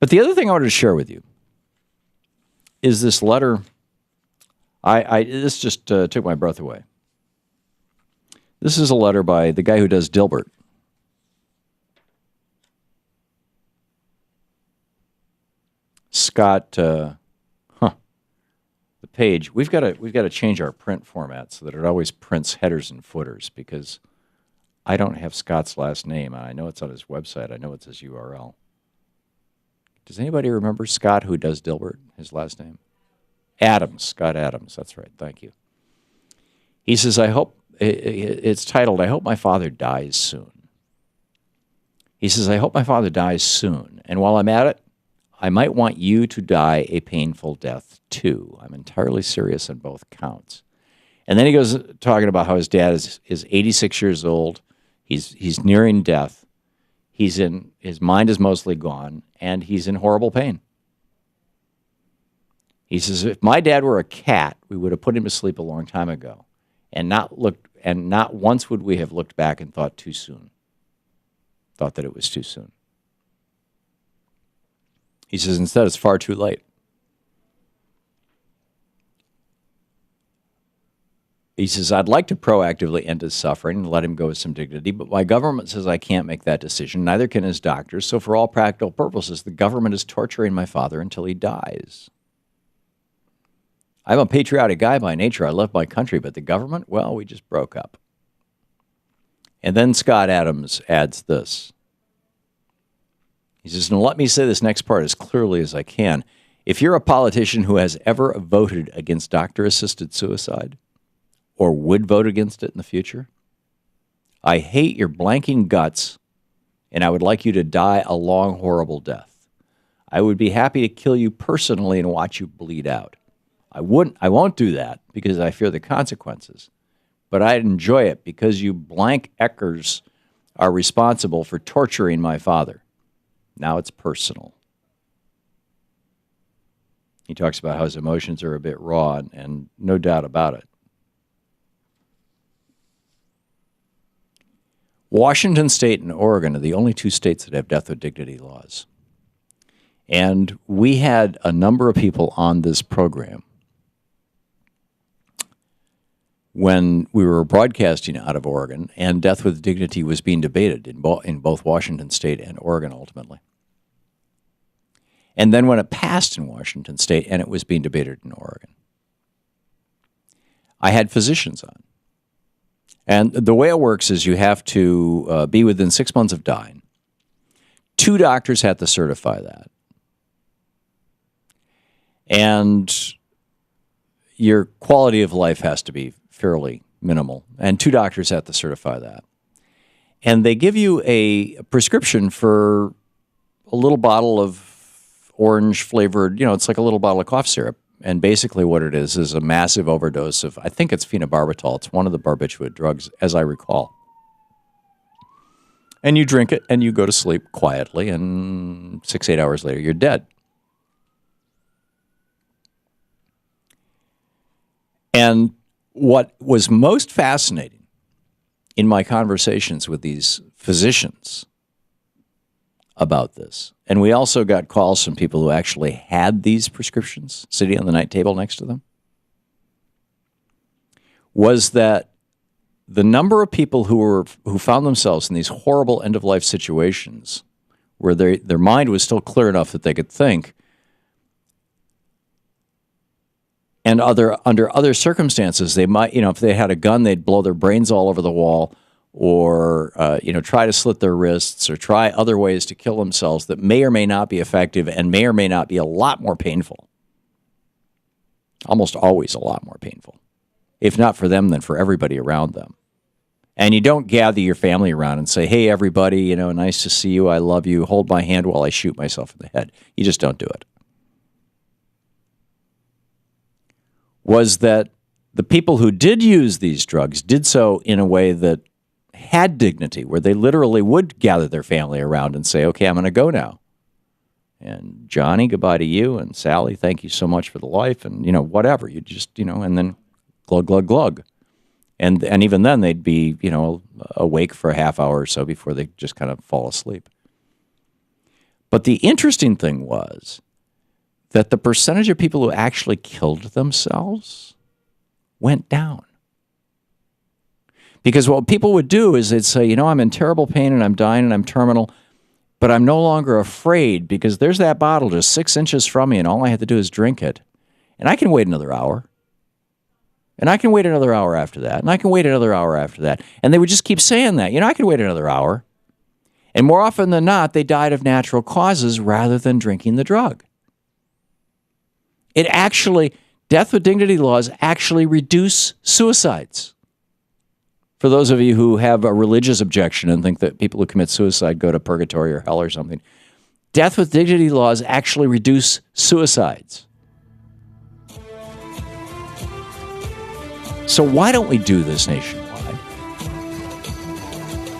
But the other thing I wanted to share with you is this letter. This just took my breath away. This is a letter by the guy who does Dilbert. Scott, the page. We've got to change our print format so that it always prints headers and footers, because I don't have Scott's last name. I know it's on his website. I know it's his URL. Does anybody remember Scott who does Dilbert? His last name? Adams. Scott Adams. That's right. Thank you. He says, it's titled, I hope my father dies soon. He says, I hope my father dies soon. And while I'm at it, I might want you to die a painful death too. I'm entirely serious on both counts. And then he goes talking about how his dad is 86 years old. He's nearing death. His mind is mostly gone, and he's in horrible pain. He says, if my dad were a cat, we would have put him to sleep a long time ago, and not once would we have looked back and thought too soon. Thought that it was too soon. He says, instead, it's far too late. He says, I'd like to proactively end his suffering and let him go with some dignity, but my government says I can't make that decision. Neither can his doctors. So for all practical purposes, the government is torturing my father until he dies. I'm a patriotic guy by nature. I love my country, but the government, well, we just broke up. And then Scott Adams adds this. He says, now let me say this next part as clearly as I can. If you're a politician who has ever voted against doctor-assisted suicide, or would vote against it in the future, I hate your blanking guts, and I would like you to die a long, horrible death. I would be happy to kill you personally and watch you bleed out. I won't do that because I fear the consequences, but I'd enjoy it because you blank Eckers are responsible for torturing my father. Now it's personal. He talks about how his emotions are a bit raw, and no doubt about it. Washington State and Oregon are the only two states that have death with dignity laws. And we had a number of people on this program when we were broadcasting out of Oregon, and death with dignity was being debated in both Washington State and Oregon ultimately. And then when it passed in Washington State and it was being debated in Oregon, I had physicians on. And the way it works is you have to be within 6 months of dying. 2 doctors had to certify that. And your quality of life has to be fairly minimal. And 2 doctors have to certify that. And they give you a prescription for a little bottle of orange-flavored, it's like a little bottle of cough syrup. And basically what it is a massive overdose of, I think it's phenobarbital. It's one of the barbiturate drugs, as I recall. And you drink it, and you go to sleep quietly, and 6-8 hours later, you're dead. And what was most fascinating in my conversations with these physicians about this, and we also got calls from people who actually had these prescriptions sitting on the night table next to them, was that the number of people who found themselves in these horrible end-of-life situations where their mind was still clear enough that they could think, and under other circumstances, they might, if they had a gun, they'd blow their brains all over the wall, or try to slit their wrists, or try other ways to kill themselves that may or may not be effective and may or may not be a lot more painful. Almost always a lot more painful. If not for them, then for everybody around them. And you don't gather your family around and say, hey, everybody, nice to see you, I love you, hold my hand while I shoot myself in the head. You just don't do it. Was that the people who did use these drugs did so in a way that had dignity, where they literally would gather their family around and say, okay, I'm going to go now. And Johnny, goodbye to you. And Sally, thank you so much for the life. And, whatever. You just, and then glug, glug, glug. And even then they'd be, awake for a half hour or so before they just kind of fall asleep. But the interesting thing was that the percentage of people who actually killed themselves went down. Because what people would do is they'd say, I'm in terrible pain and I'm dying and I'm terminal, but I'm no longer afraid because there's that bottle just 6 inches from me and all I have to do is drink it. And I can wait another hour. And I can wait another hour after that. And I can wait another hour after that. And they would just keep saying that. I can wait another hour. And more often than not, they died of natural causes rather than drinking the drug. Death with dignity laws actually reduce suicides. For those of you who have a religious objection and think that people who commit suicide go to purgatory or hell or something, death with dignity laws actually reduce suicides. So why don't we do this nationwide?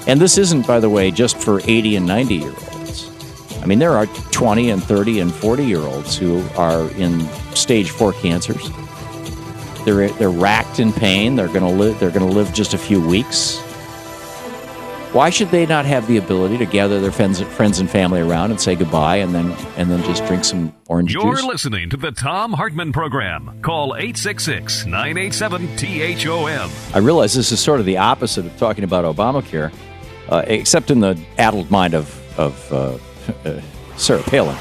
And this isn't, by the way, just for 80 and 90-year-olds. I mean, there are 20 and 30 and 40-year-olds who are in stage 4 cancers. They're racked in pain. They're going to live just a few weeks. Why should they not have the ability to gather their friends and family around and say goodbye and then just drink some orange juice? You're listening to the Thom Hartmann Program. Call 866-987-THOM. I realize this is sort of the opposite of talking about Obamacare, except in the addled mind of Sarah Palin.